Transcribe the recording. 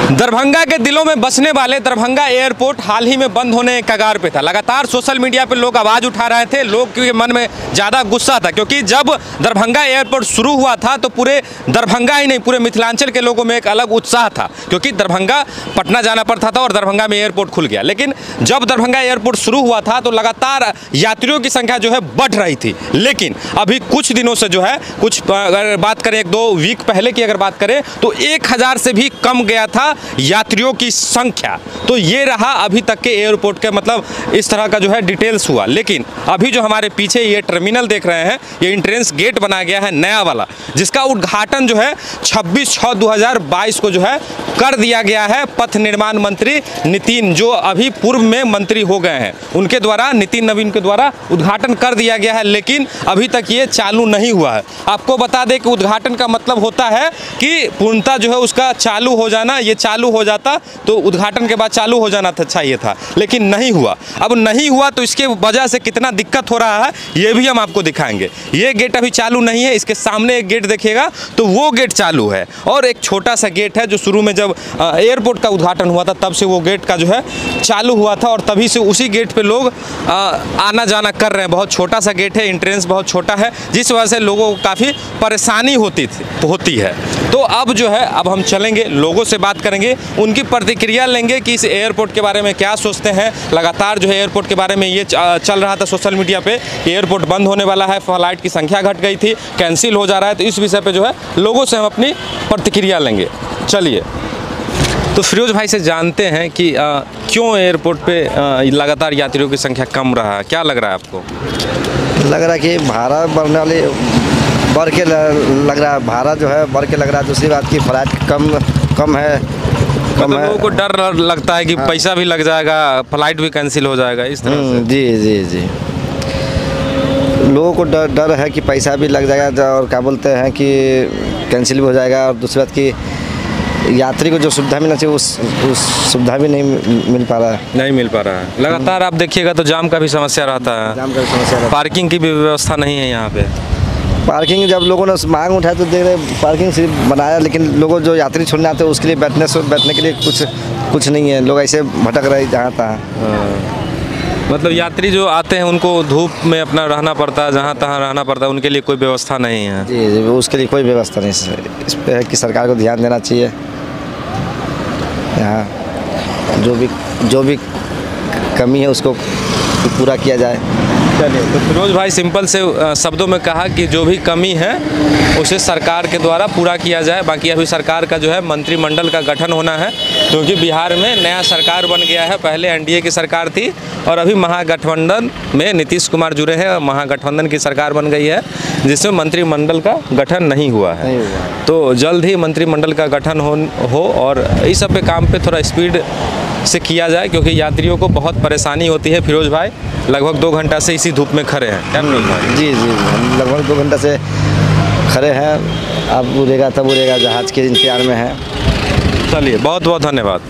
दरभंगा के दिलों में बसने वाले दरभंगा एयरपोर्ट हाल ही में बंद होने के कगार पे था। लगातार सोशल मीडिया पे लोग आवाज़ उठा रहे थे। लोग के मन में ज़्यादा गुस्सा था क्योंकि जब दरभंगा एयरपोर्ट शुरू हुआ था तो पूरे दरभंगा ही नहीं, पूरे मिथिलांचल के लोगों में एक अलग उत्साह था क्योंकि दरभंगा पटना जाना पड़ता था और दरभंगा में एयरपोर्ट खुल गया। लेकिन जब दरभंगा एयरपोर्ट शुरू हुआ था तो लगातार यात्रियों की संख्या जो है बढ़ रही थी। लेकिन अभी कुछ दिनों से जो है, कुछ अगर बात करें 1-2 वीक पहले की अगर बात करें तो 1000 से भी कम गया था यात्रियों की संख्या। तो ये रहा अभी तक के एयरपोर्ट के मतलब इस तरह का जो है डिटेल्स हुआ। लेकिन अभी जो हमारे पीछे ये टर्मिनल देख रहे हैं, ये एंट्रेंस गेट बनाया गया है नया वाला, जिसका उद्घाटन जो है 26/6/2022 को जो है कर दिया गया है। पथ निर्माण मंत्री नितिन, जो अभी पूर्व में मंत्री हो गए हैं, उनके द्वारा, नितिन नवीन के द्वारा उद्घाटन कर दिया गया है। लेकिन अभी तक ये चालू नहीं हुआ है। आपको बता दें कि उद्घाटन का मतलब होता है कि पूर्णतः जो है उसका चालू हो जाना। ये चालू हो जाता तो उद्घाटन के बाद चालू हो जाना चाहिए था, लेकिन नहीं हुआ। अब नहीं हुआ तो इसके वजह से कितना दिक्कत हो रहा है ये भी हम आपको दिखाएंगे। ये गेट अभी चालू नहीं है, इसके सामने एक गेट देखिएगा तो वो गेट चालू है और एक छोटा सा गेट है जो शुरू में जब एयरपोर्ट का उद्घाटन हुआ था तब से वो गेट का जो है चालू हुआ था और तभी से उसी गेट पे लोग आना जाना कर रहे हैं। बहुत छोटा सा गेट है, एंट्रेंस बहुत छोटा है, जिस वजह से लोगों को काफ़ी परेशानी होती है। तो अब जो है, अब हम चलेंगे, लोगों से बात करेंगे, उनकी प्रतिक्रिया लेंगे कि इस एयरपोर्ट के बारे में क्या सोचते हैं। लगातार जो है एयरपोर्ट के बारे में ये चल रहा था सोशल मीडिया पे, एयरपोर्ट बंद होने वाला है, फ्लाइट की संख्या घट गई थी, कैंसिल हो जा रहा है। तो इस विषय पे जो है लोगों से हम अपनी प्रतिक्रिया लेंगे। चलिए, तो फिरोज भाई से जानते हैं कि क्यों एयरपोर्ट पे लगातार यात्रियों की संख्या कम रहा है। क्या लग रहा है आपको? लग रहा है कि भाड़ा बढ़ने वाली बढ़ के लग रहा है, भाड़ा जो है बढ़ के लग रहा है। दूसरी बात की फ्लाइट कम है। मतलब लोगों को डर लगता है कि पैसा भी लग जाएगा, फ्लाइट भी कैंसिल हो जाएगा, इस तरह से। जी लोगों को डर है कि पैसा भी लग जाएगा और क्या बोलते हैं कि कैंसिल भी हो जाएगा। और दूसरी बात की यात्री को जो सुविधा मिलना चाहिए उस सुविधा भी नहीं मिल पा रहा है। लगातार आप देखिएगा तो जाम का भी समस्या रहता है, पार्किंग की भी व्यवस्था नहीं है यहाँ पे। पार्किंग जब लोगों ने मांग उठाई तो देख रहे पार्किंग सिर्फ बनाया, लेकिन लोगों जो यात्री छोड़ने आते हैं उसके लिए बैठने के लिए कुछ नहीं है। लोग ऐसे भटक रहे जहाँ तहाँ। मतलब यात्री जो आते हैं उनको धूप में अपना रहना पड़ता है, जहाँ तहाँ रहना पड़ता है, उनके लिए कोई व्यवस्था नहीं है। जी, उसके लिए कोई व्यवस्था नहीं है। इस पर है कि सरकार को ध्यान देना चाहिए। यहाँ जो भी कमी है उसको पूरा किया जाए। चलिए, तो फिरोज भाई सिंपल से शब्दों में कहा कि जो भी कमी है उसे सरकार के द्वारा पूरा किया जाए। बाकी अभी सरकार का जो है मंत्रिमंडल का गठन होना है क्योंकि बिहार में नया सरकार बन गया है। पहले एनडीए की सरकार थी और अभी महागठबंधन में नीतीश कुमार जुड़े हैं और महागठबंधन की सरकार बन गई है, जिसमें मंत्रिमंडल का गठन नहीं हुआ है। तो जल्द ही मंत्रिमंडल का गठन हो और इस सब पे काम पे थोड़ा स्पीड से किया जाए क्योंकि यात्रियों को बहुत परेशानी होती है। फिरोज भाई लगभग 2 घंटा से इसी धूप में खड़े हैं। क्या फिरोज भाई? जी, हम लगभग 2 घंटा से खड़े हैं। अब उड़ेगा तब उड़ेगा, जहाज़ के इंतजार में है। चलिए, बहुत बहुत धन्यवाद।